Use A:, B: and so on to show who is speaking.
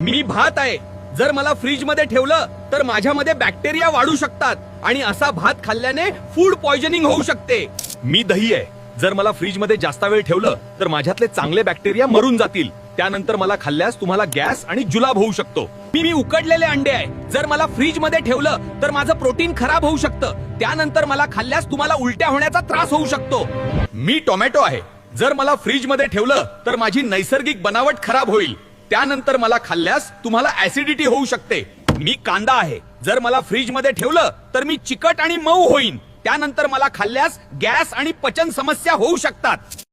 A: मी भात आहे, जर मला फ्रीज मध्ये ठेवलं तर माझ्यामध्ये बॅक्टेरिया वाढू शकतात आणि असा भात खाल्ल्याने फूड पॉइझनिंग होऊ शकते. मी दही आहे, जर मला फ्रीज मध्ये जास्त वेळ ठेवलं तर माझ्यातले चांगले बॅक्टेरिया मरून जातील, त्यानंतर मला खाल्ल्यास तुम्हाला गॅस आणि जुलाब होऊ शकतो. मी उकडलेले अंडे आहे, जर मला फ्रीज मध्ये ठेवलं तर माझं प्रोटीन खराब होऊ शकतं, त्यानंतर मला खाल्ल्यास तुम्हाला उलट्या होण्याचा त्रास होऊ शकतो. मी टोमॅटो आहे, जर मला फ्रीज मध्ये ठेवलं तर माझी नैसर्गिक बनावट खराब होईल, त्यानंतर मला खाल्ल्यास तुम्हाला ऍसिडिटी होऊ शकते. मी कांदा आहे, जर मला फ्रीज मध्ये ठेवलं तर मी चिकट आणि मऊ होईन, त्यानंतर मला खाल्ल्यास गॅस आणि पचन समस्या होऊ शकतात.